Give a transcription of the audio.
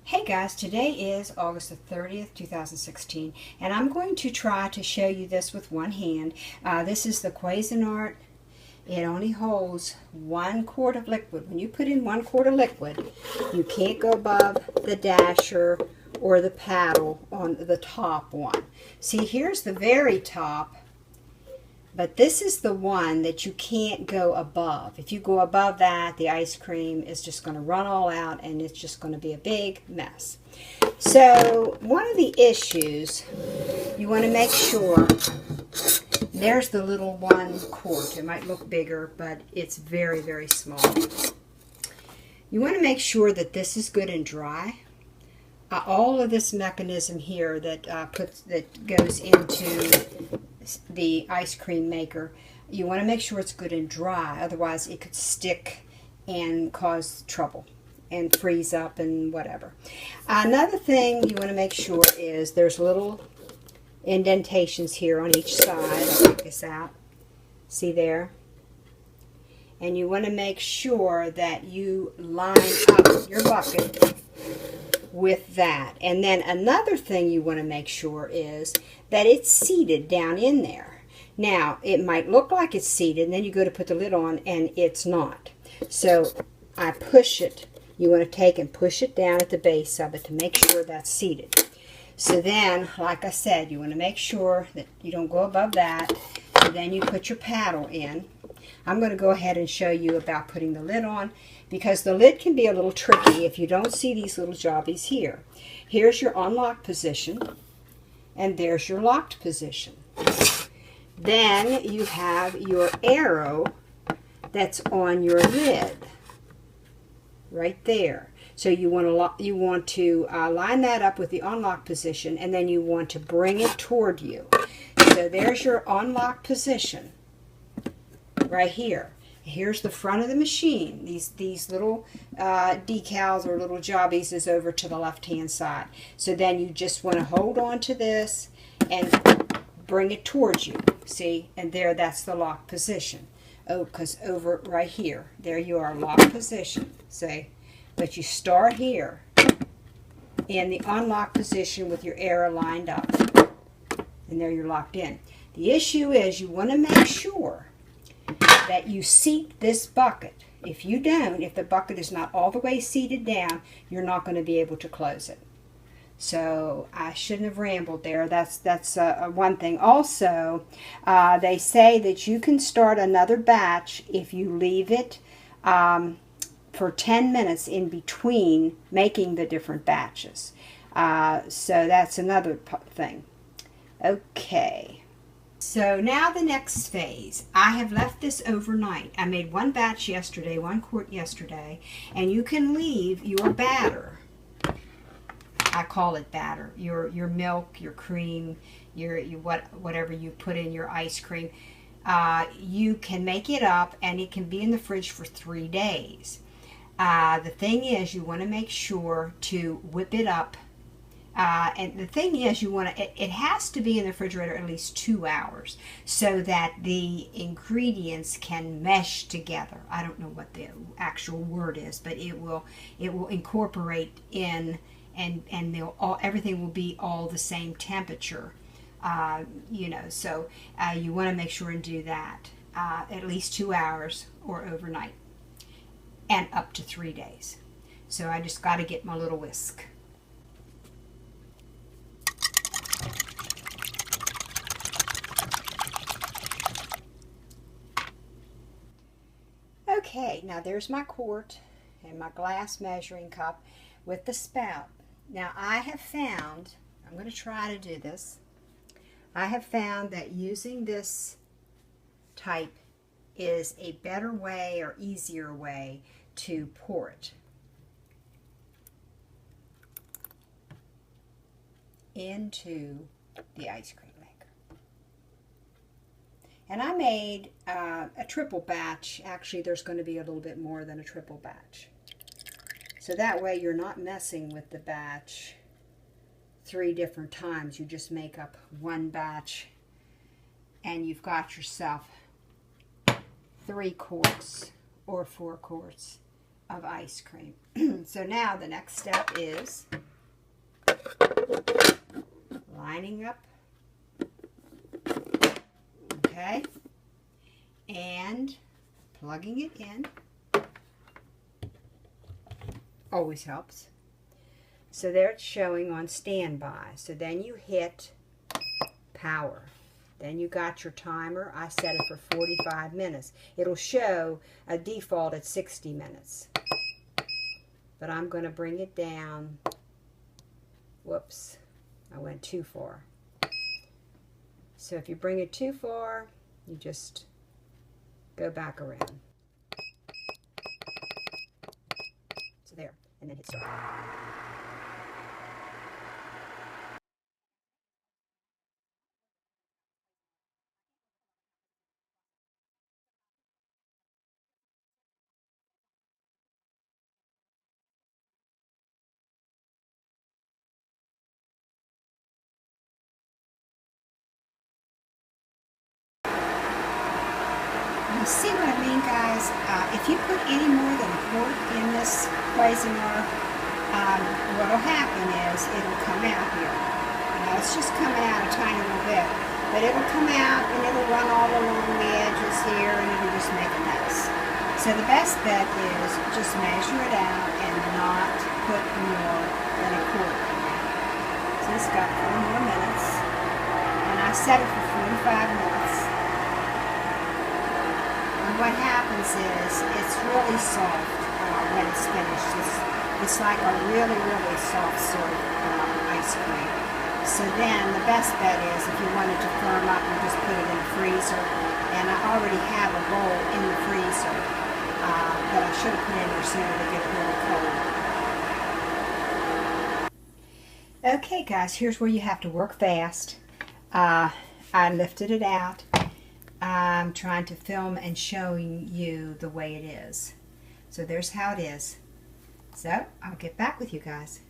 Hey guys, today is August the 30th, 2016, and I'm going to try to show you this with one hand. This is the Cuisinart. It only holds 1 quart of liquid. When you put in 1 quart of liquid, you can't go above the dasher or the paddle on the top one. See, here's the very top. But this is the one that you can't go above. If you go above that, the ice cream is just going to run all out and it's just going to be a big mess. So one of the issues, you want to make sure, there's the little 1 quart. It might look bigger, but it's very, very small. You want to make sure that this is good and dry. All of this mechanism here that goes into the ice cream maker, you want to make sure it's good and dry, otherwise it could stick and cause trouble and freeze up and whatever. Another thing you want to make sure is there's little indentations here on each side. I'll take this out. See there? And you want to make sure that you line up your bucket with that. And then another thing you want to make sure is that it's seated down in there. Now, it might look like it's seated, and then you go to put the lid on, and it's not. So I push it. You want to take and push it down at the base of it to make sure that's seated. So then, like I said, you want to make sure that you don't go above that. And then you put your paddle in. I'm going to go ahead and show you about putting the lid on, because the lid can be a little tricky if you don't see these little jobbies here. Here's your unlocked position, and there's your locked position. Then you have your arrow that's on your lid, right there. So you want to line that up with the unlocked position, and then you want to bring it toward you. So there's your unlocked position, right here. Here's the front of the machine. These little decals or little jobbies is over to the left-hand side. So then you just want to hold on to this and bring it towards you. See? And there, that's the lock position. Oh, because over right here, there you are, lock position. See? But you start here in the unlocked position with your arrow lined up. And there you're locked in. The issue is you want to make sure that you seat this bucket. If you don't, if the bucket is not all the way seated down, you're not going to be able to close it. So I shouldn't have rambled there. That's one thing. Also, they say that you can start another batch if you leave it for 10 minutes in between making the different batches. So that's another thing. Okay. So now the next phase. I have left this overnight. I made 1 batch yesterday, 1 quart yesterday, and you can leave your batter. I call it batter. Your milk, your cream, whatever you put in your ice cream. You can make it up, and it can be in the fridge for 3 days. The thing is, you want to make sure to whip it up. And the thing is, you want to, it has to be in the refrigerator at least 2 hours so that the ingredients can mesh together. I don't know what the actual word is, but it will incorporate in, and everything will be all the same temperature. So you want to make sure and do that at least 2 hours or overnight, and up to 3 days. So I just got to get my little whisk. Okay, now there's my quart and my glass measuring cup with the spout. Now I have found, I'm going to try to do this, I have found that using this type is a better way or easier way to pour it into the ice cream maker. And I made a triple batch. Actually, there's going to be a little bit more than a triple batch. So that way you're not messing with the batch 3 different times. You just make up 1 batch and you've got yourself 3 quarts or 4 quarts of ice cream. So now the next step is lining up, okay, and plugging it in. Always helps. So there it's showing on standby. So then you hit power. Then you got your timer. I set it for 45 minutes. It'll show a default at 60 minutes. But I'm going to bring it down. Whoops, I went too far. So if you bring it too far, you just go back around. So there, and then hit start. You see what I mean, guys? If you put any more than a quart in this Cuisinart, what'll happen is it'll come out here. Now it's just coming out a tiny little bit, but it'll come out and it'll run all along the edges here, and it'll just make a mess. So the best bet is just measure it out and not put more than a quart in it. So it's got 4 more minutes, and I set it for 45 minutes. What happens is it's really soft when it's finished. It's like a really, really soft serve ice cream. So then the best bet is if you want it to firm up, you just put it in the freezer. And I already have a bowl in the freezer that I should have put in there sooner to get really cold. Okay, guys, here's where you have to work fast. I lifted it out. I'm trying to film and showing you the way it is. So there's how it is. So I'll get back with you guys.